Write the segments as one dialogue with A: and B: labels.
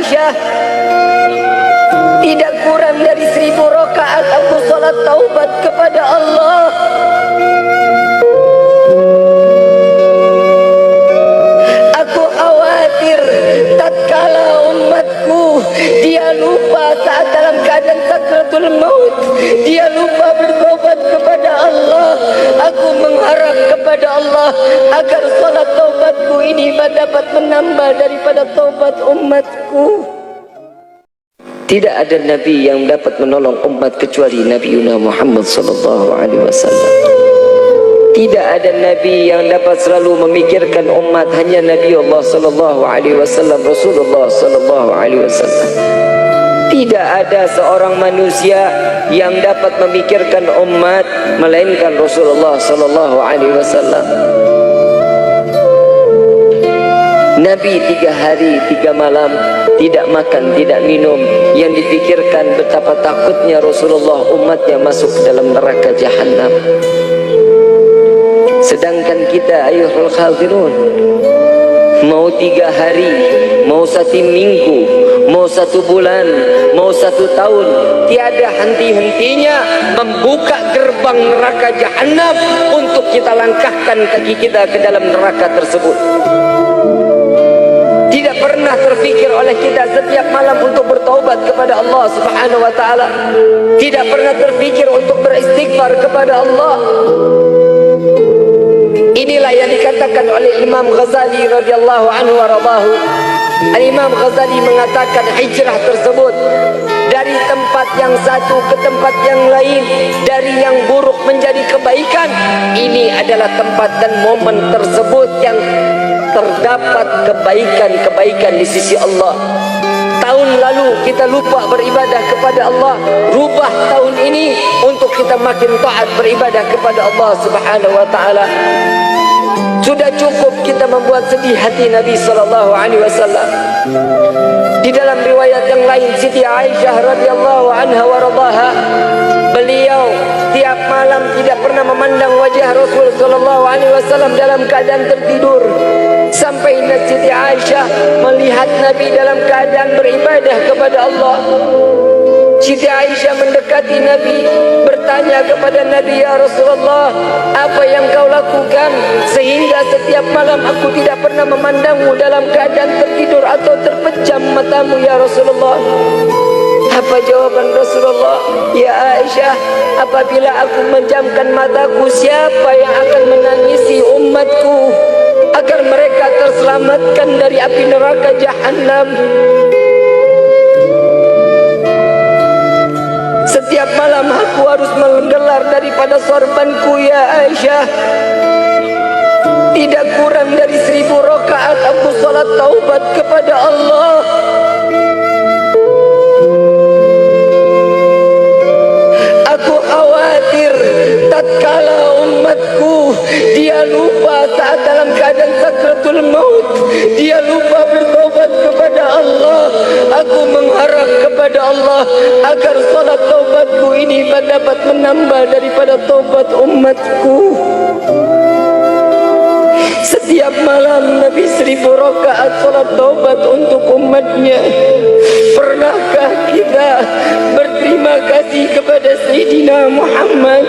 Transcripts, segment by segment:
A: Aisyah, tidak kurang dari 1000 rakaat aku salat taubat kepada Allah. Aku khawatir tatkala umatku dia lupa saat dalam keadaan sakratul maut, dia lupa bertobat kepada Allah. Aku mengharap kepada Allah agar salat taubatku ini dapat menambah daripada taubat umatku. Tidak ada nabi yang dapat menolong umat kecuali Nabi Muhammad sallallahu alaihi wasallam. Tidak ada nabi yang dapat selalu memikirkan umat, hanya Nabi Allah sallallahu alaihi wasallam, Rasulullah sallallahu alaihi wasallam. Tidak ada seorang manusia yang dapat memikirkan umat melainkan Rasulullah sallallahu alaihi wasallam. Nabi 3 hari 3 malam tidak makan, tidak minum. Yang dipikirkan betapa takutnya Rasulullah umatnya masuk ke dalam neraka Jahannam. Sedangkan kita ayuhul khadirun, mau 3 hari, mau 1 minggu, mau 1 bulan, mau 1 tahun, tiada henti-hentinya membuka gerbang neraka Jahannam untuk kita langkahkan kaki kita ke dalam neraka tersebut. Tidak pernah terfikir oleh kita setiap malam untuk bertaubat kepada Allah Subhanahu wa taala. Tidak pernah terfikir untuk beristighfar kepada Allah. Inilah yang dikatakan oleh Imam Ghazali radhiyallahu anhu wa radahu. Imam Ghazali mengatakan hijrah tersebut dari tempat yang satu ke tempat yang lain, dari yang buruk menjadi kebaikan, ini adalah tempat dan momen tersebut yang terdapat kebaikan-kebaikan di sisi Allah. Tahun lalu kita lupa beribadah kepada Allah, rubah tahun ini untuk kita makin taat beribadah kepada Allah Subhanahu wa taala. Sudah cukup kita membuat sedih hati Nabi sallallahu alaihi wasallam. Di dalam riwayat yang lain, Siti Aisyah radhiyallahu anha wa radhaha, beliau tiap malam tidak pernah memandang wajah Rasul sallallahu alaihi wasallam dalam keadaan tertidur. Sampai Siti Aisyah melihat Nabi dalam keadaan beribadah kepada Allah. Siti Aisyah mendekati Nabi, bertanya kepada Nabi, "Ya Rasulullah, apa yang kau lakukan sehingga setiap malam aku tidak pernah memandangmu dalam keadaan tertidur atau terpejam matamu, ya Rasulullah?" Apa jawaban Rasulullah? "Ya Aisyah, apabila aku menjamkan mataku, siapa yang akan menangisi umatku agar mereka terselamatkan dari api neraka Jahannam?" Setiap malam aku harus menggelar daripada sorbanku, ya Aisyah. Tidak kurang dari 1000 rakaat aku salat taubat kepada Allah. Aku khawatir tatkala umatku dia lupa saat dalam keadaan sakratul maut, dia lupa bertobat kepada Allah. Aku mengharap kepada Allah agar salat taubatku ini dapat menambah daripada taubat umatku. Setiap malam Nabi 1000 rakaat salat taubat untuk umatnya. Pernahkah kita berterima kasih kepada Sayyidina Muhammad?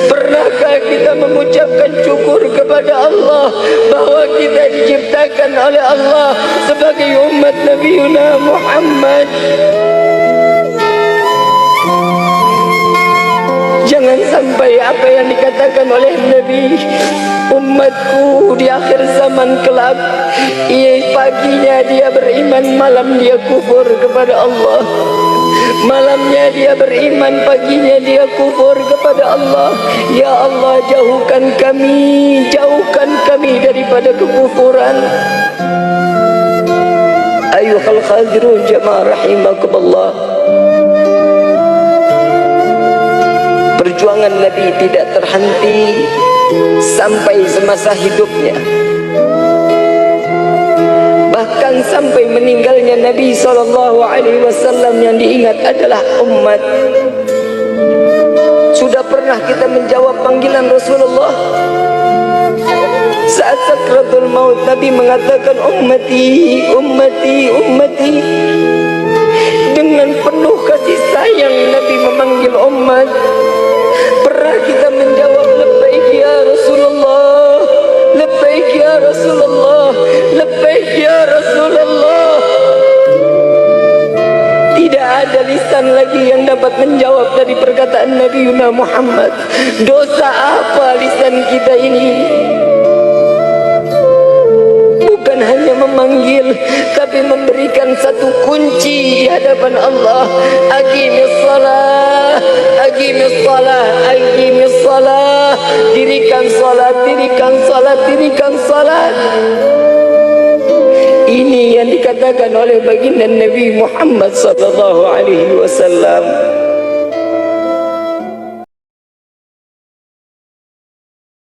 A: Pernahkah kita mengucapkan syukur kepada Allah bahwa kita diciptakan oleh Allah sebagai umat Nabi Muhammad? Jangan sampai apa yang dikatakan oleh Nabi, umatku di akhir zaman kelak, paginya dia beriman, malam dia kufur kepada Allah. Malamnya dia beriman, paginya dia kufur kepada Allah. Ya Allah, jauhkan kami daripada kekufuran. Ayuhal khadirun jamaah rahimakumullah. Perjuangan Nabi tidak terhenti sampai semasa hidupnya. Bahkan sampai meninggalnya Nabi SAW yang diingat adalah umat. Sudah pernah kita menjawab panggilan Rasulullah saat sakratul maut Nabi mengatakan ummati, ummati, ummati. Dengan penuh kasih sayang Nabi memanggil umat. Pernah kita menjawab labbaik ya Rasulullah, labbaik ya Rasulullah, labbaik ya Rasulullah. Tidak ada lisan lagi yang dapat menjawab dari perkataan Nabi Muhammad. Dosa apa lisan kita ini? Bukan hanya memanggil, tapi memberikan satu kunci di hadapan Allah. Aqimis salah, aqimis salah, aqimis salah. Dirikan salat, dirikan salat, dirikan salat. Ini yang dikatakan oleh baginda Nabi Muhammad sallallahu alaihi wasallam.